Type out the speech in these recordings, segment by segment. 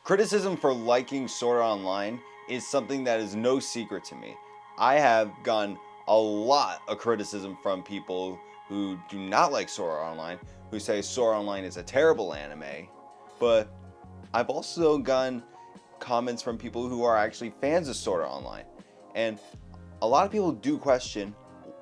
Criticism for liking Sword Art Online is something that is no secret to me. I have gotten a lot of criticism from people who do not like Sword Art Online, who say Sword Art Online is a terrible anime, but I've also gotten comments from people who are actually fans of Sword Art Online, and a lot of people do question,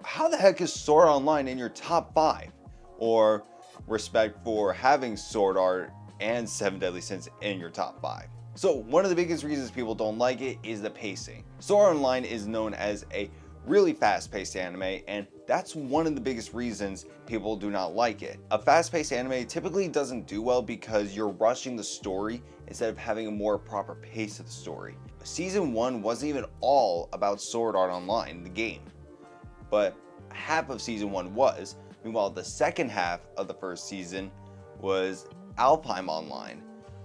how the heck is Sword Art Online in your top 5? Or respect for having Sword Art and Seven Deadly Sins in your top 5. So one of the biggest reasons people don't like it is the pacing. Sword Art Online is known as a really fast-paced anime, and that's one of the biggest reasons people do not like it. A fast-paced anime typically doesn't do well because you're rushing the story instead of having a more proper pace of the story. Season 1 wasn't even all about Sword Art Online, the game, but half of Season 1 was. Meanwhile, the second half of the first season was Alpine Online,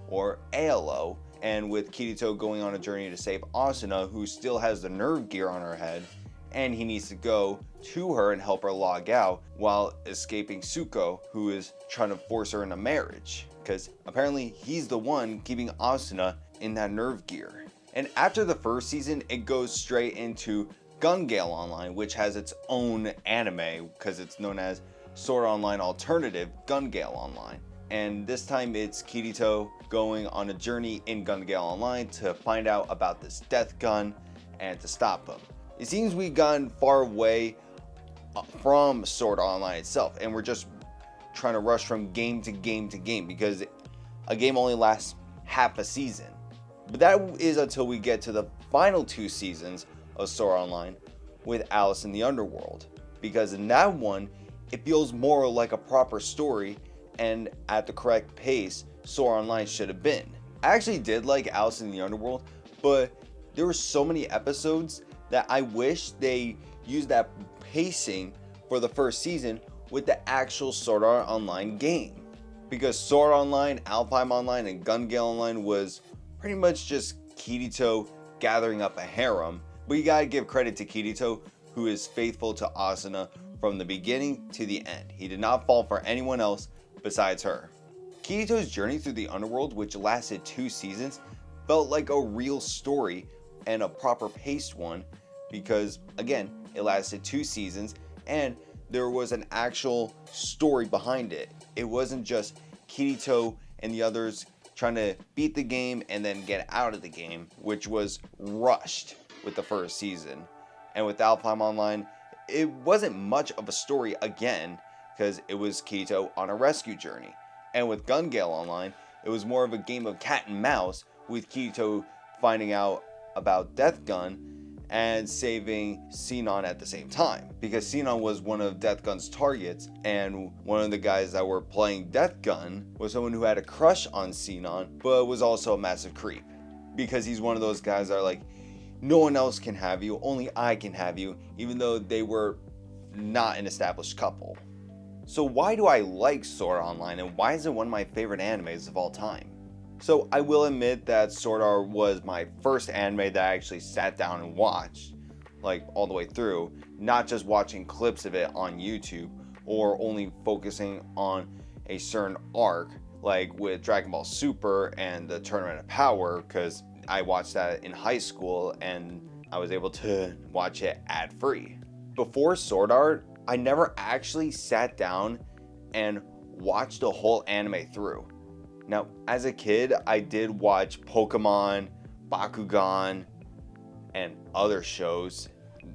or ALO, and with Kirito going on a journey to save Asuna, who still has the nerve gear on her head, and he needs to go to her and help her log out while escaping Tsuko, who is trying to force her into marriage, because apparently he's the one keeping Asuna in that nerve gear. And after the first season, it goes straight into Gun Gale Online, which has its own anime because it's known as Sword Art Online Alternative Gun Gale Online. And this time it's Kirito going on a journey in Gun Gale Online to find out about this death gun and to stop him. It seems we've gotten far away from Sword Art Online itself, and we're just trying to rush from game to game to game because a game only lasts half a season. But that is until we get to the final 2 seasons of Sword Art Online with Alice in the Underworld, because in that one it feels more like a proper story and at the correct pace Sword Art Online should have been. I actually did like Alice in the Underworld, but there were so many episodes that I wish they used that pacing for the first season with the actual Sword Art Online game, because Sword Art Online, Alpine Online, and Gun Gale Online was pretty much just Kirito gathering up a harem. But you gotta give credit to Kirito, who is faithful to Asuna from the beginning to the end. He did not fall for anyone else besides her. Kirito's journey through the underworld, which lasted 2 seasons, felt like a real story and a proper paced one because, again, it lasted 2 seasons and there was an actual story behind it. It wasn't just Kirito and the others trying to beat the game and then get out of the game, which was rushed with the first season. And with Alpine Online, it wasn't much of a story again because it was Kirito on a rescue journey. And with Gun Gale Online, it was more of a game of cat and mouse with Kirito finding out about Death Gun and saving Sinon at the same time, because Sinon was one of Death Gun's targets, and one of the guys that were playing Death Gun was someone who had a crush on Sinon but was also a massive creep, because he's one of those guys that are like, no one else can have you, only I can have you, even though they were not an established couple. So why do I like Sword Art Online, and why is it one of my favorite animes of all time? So I will admit that Sword Art was my first anime that I actually sat down and watched, like all the way through, not just watching clips of it on YouTube or only focusing on a certain arc, like with Dragon Ball Super and the Tournament of Power, because I watched that in high school and I was able to watch it ad-free. Before Sword Art, I never actually sat down and watched the whole anime through. Now, as a kid, I did watch Pokemon, Bakugan, and other shows,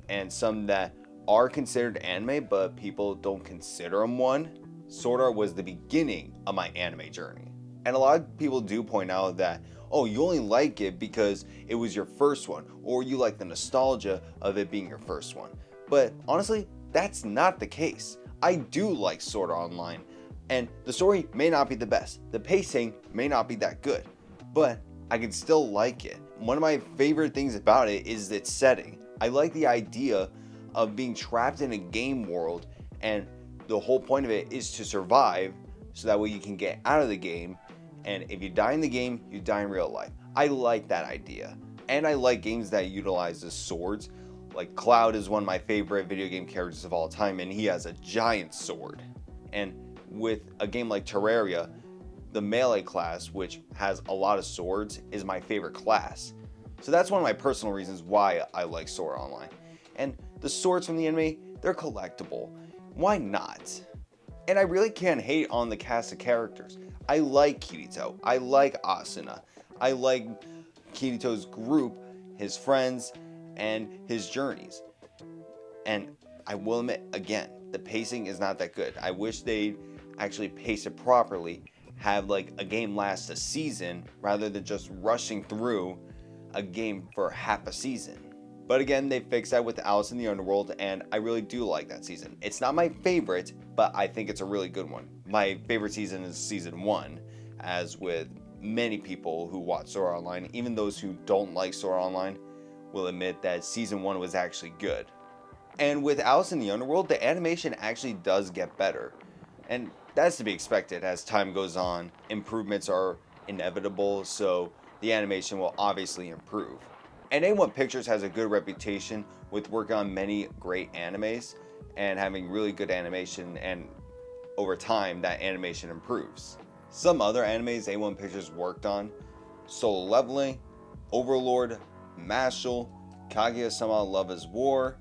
and some that are considered anime, but people don't consider them one. Sword Art was the beginning of my anime journey. And a lot of people do point out that, oh, you only like it because it was your first one, or you like the nostalgia of it being your first one. But honestly, that's not the case. I do like Sword Art Online, and the story may not be the best. The pacing may not be that good, but I can still like it. One of my favorite things about it is its setting. I like the idea of being trapped in a game world, and the whole point of it is to survive so that way you can get out of the game, and if you die in the game, you die in real life. I like that idea, and I like games that utilize the swords. Like Cloud is one of my favorite video game characters of all time, and he has a giant sword. And with a game like Terraria, the melee class, which has a lot of swords, is my favorite class. So that's one of my personal reasons why I like Sword Art Online. And the swords from the anime, they're collectible. Why not? And I really can't hate on the cast of characters. I like Kirito, I like Asuna, I like Kirito's group, his friends, and his journeys. And I will admit, again, the pacing is not that good. I wish they'd actually pace it properly, have like a game last a season rather than just rushing through a game for half a season. But again, they fixed that with Alice in the Underworld, and I really do like that season. It's not my favorite, but I think it's a really good one. My favorite season is season 1, as with many people who watch Sword Art Online, even those who don't like Sword Art Online, will admit that season 1 was actually good. And with Alice in the Underworld, the animation actually does get better. And that's to be expected as time goes on. Improvements are inevitable, so the animation will obviously improve. And A1 Pictures has a good reputation with working on many great animes and having really good animation, and over time that animation improves. Some other animes A1 Pictures worked on: Solo Leveling, Overlord, Mashle, Kaguya-sama Love is War,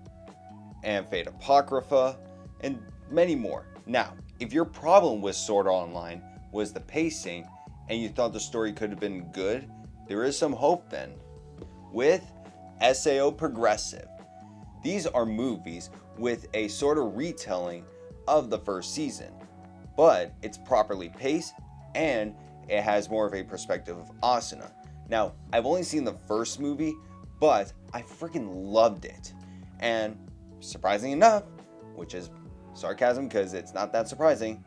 and Fate Apocrypha, and many more. Now, if your problem with Sword Art Online was the pacing and you thought the story could have been good, there is some hope then. With SAO Progressive. These are movies with a sort of retelling of the first season, but it's properly paced and it has more of a perspective of Asuna. Now, I've only seen the first movie, but I freaking loved it. And surprisingly enough, which is sarcasm because it's not that surprising,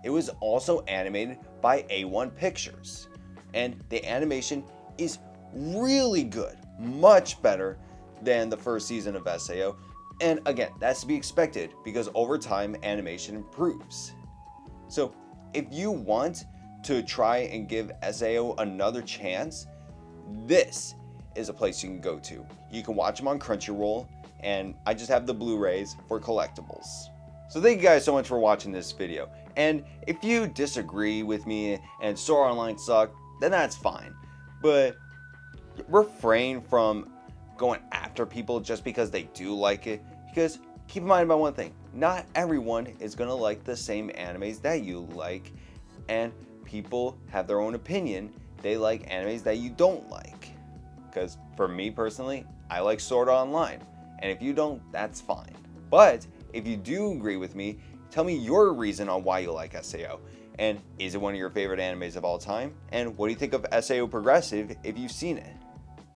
it was also animated by A1 Pictures. And the animation is really good, much better than the first season of SAO. And again, that's to be expected because over time animation improves. So if you want to try and give SAO another chance, this is a place you can go to. You can watch them on Crunchyroll, and I just have the Blu-rays for collectibles. So thank you guys so much for watching this video. And if you disagree with me and Sword Art Online suck, then that's fine. But refrain from going after people just because they do like it, because keep in mind about one thing: not everyone is gonna like the same animes that you like, and people have their own opinion. They like animes that you don't like. Because for me personally, I like Sword Art Online, and if you don't, that's fine. But if you do agree with me, tell me your reason on why you like SAO. And is it one of your favorite animes of all time? And what do you think of SAO Progressive if you've seen it?